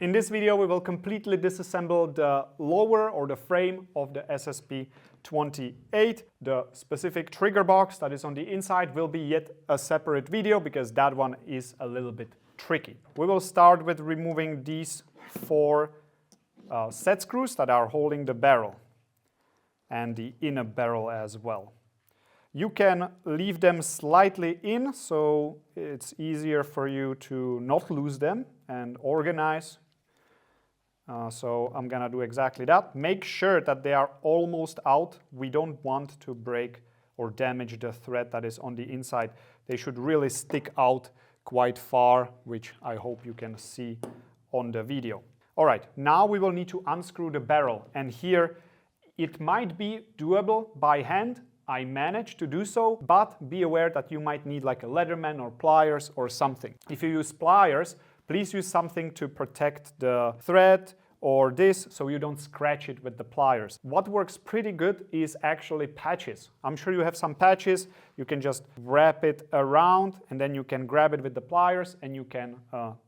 In this video we will completely disassemble the lower or the frame of the SSP28. The specific trigger box that is on the inside will be yet a separate video because that one is a little bit tricky. We will start with removing these four set screws that are holding the barrel and the inner barrel as well. You can leave them slightly in so it's easier for you to not lose them and organize. So I'm gonna do exactly that. Make sure that they are almost out. We don't want to break or damage the thread that is on the inside. They should really stick out quite far, which I hope you can see on the video. All right, now we will need to unscrew the barrel, and here it might be doable by hand. I managed to do so, but be aware that you might need like a Leatherman or pliers or something. If you use pliers, please use something to protect the thread or this so you don't scratch it with the pliers. What works pretty good is actually patches. I'm sure you have some patches. You can just wrap it around and then you can grab it with the pliers and you can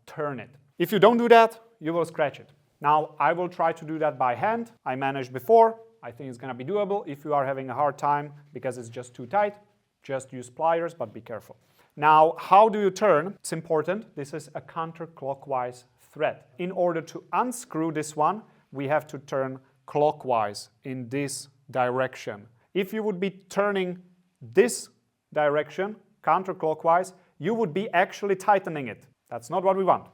turn it. If you don't do that, you will scratch it. Now I will try to do that by hand. I managed before. I think it's gonna be doable. If you are having a hard time because it's just too tight, just use pliers, but be careful. Now, how do you turn? It's important. This is a counterclockwise thread. In order to unscrew this one, we have to turn clockwise in this direction. If you would be turning this direction, counterclockwise, you would be actually tightening it. That's not what we want.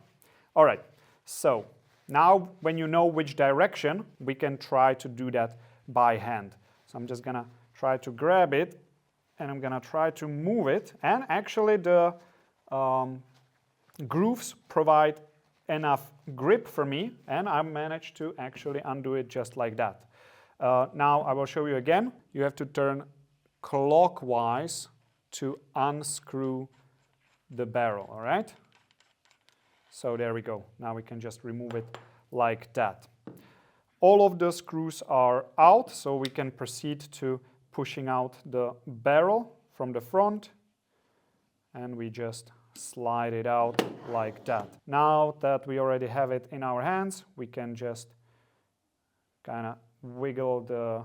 All right, so now when you know which direction, we can try to do that by hand. So I'm just gonna try to grab it and I'm gonna try to move it, and actually the grooves provide enough grip for me and I managed to actually undo it just like that. Now I will show you again. You have to turn clockwise to unscrew the barrel, all right? So there we go. Now we can just remove it like that. All of the screws are out, so we can proceed to pushing out the barrel from the front, and we just slide it out like that. Now that we already have it in our hands, we can just kind of wiggle the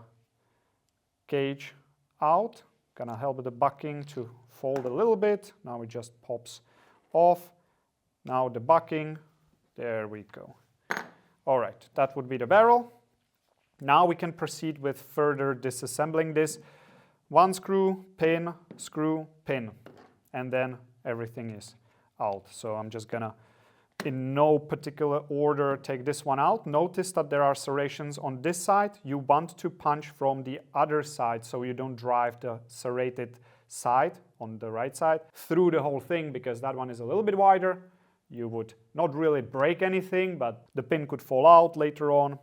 cage out. Gonna help the bucking to fold a little bit. Now it just pops off. Now the bucking, there we go. All right, that would be the barrel. Now we can proceed with further disassembling this. One screw, pin, and then everything is out. So I'm just gonna, in no particular order, take this one out. Notice that there are serrations on this side. You want to punch from the other side so you don't drive the serrated side on the right side through the whole thing, because that one is a little bit wider. You would not really break anything, but the pin could fall out later on.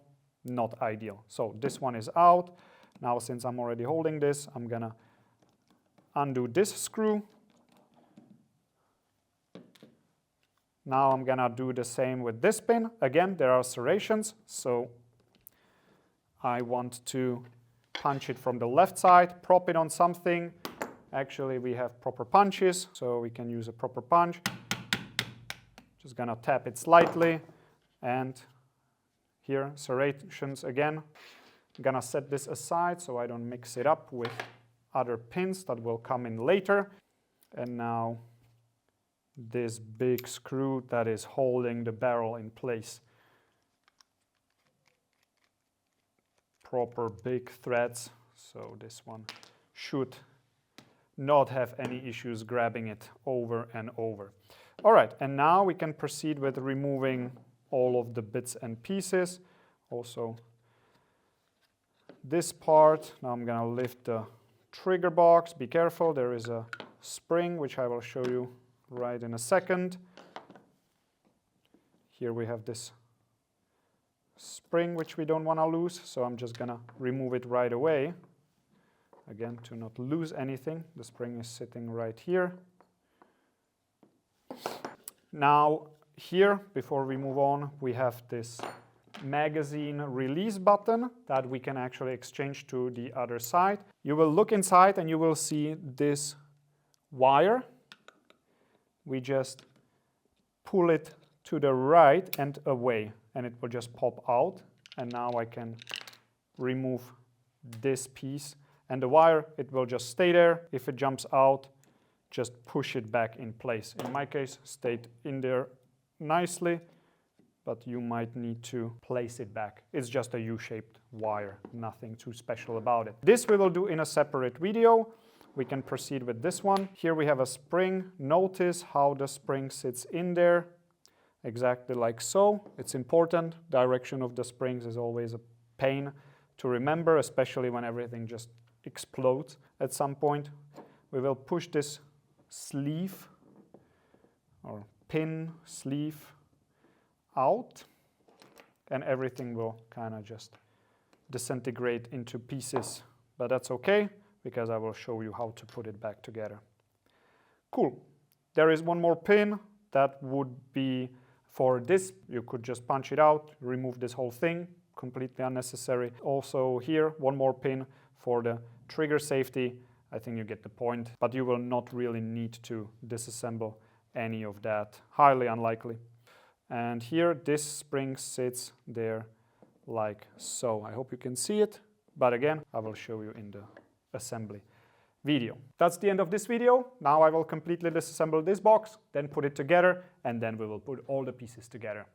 Not ideal. So this one is out. Now since I'm already holding this, I'm gonna undo this screw. Now I'm gonna do the same with this pin. Again, there are serrations, so I want to punch it from the left side, prop it on something. Actually, we have proper punches, so we can use a proper punch. Just gonna tap it slightly, and here, serrations again. I'm gonna set this aside so I don't mix it up with other pins that will come in later. And now this big screw that is holding the barrel in place. Proper big threads, so this one should not have any issues grabbing it over and over. All right, and now we can proceed with removing all of the bits and pieces. Also this part. Now I'm gonna lift the trigger box. Be careful, there is a spring which I will show you right in a second. Here we have this spring which we don't want to lose, so I'm just gonna remove it right away. Again, to not lose anything. The spring is sitting right here. Now here, before we move on, we have this magazine release button that we can actually exchange to the other side. You will look inside and you will see this wire. We just pull it to the right and away, and it will just pop out. And now I can remove this piece, and the wire, it will just stay there. If it jumps out, just push it back in place. In my case, stayed in there nicely, but you might need to place it back. It's just a U-shaped wire, nothing too special about it. This we will do in a separate video. We can proceed with this one. Here we have a spring. Notice how the spring sits in there, exactly like so. It's important. Direction of the springs is always a pain to remember, especially when everything just explodes at some point. We will push this sleeve or pin sleeve out, and everything will kind of just disintegrate into pieces, but that's okay because I will show you how to put it back together. Cool. There is one more pin that would be for this. You could just punch it out, remove this whole thing, completely unnecessary. Also here, one more pin for the trigger safety. I think you get the point, but you will not really need to disassemble any of that. Highly unlikely. And here, this spring sits there like so. I hope you can see it, but again, I will show you in the assembly video. That's the end of this video. Now I will completely disassemble this box, then put it together, and then we will put all the pieces together.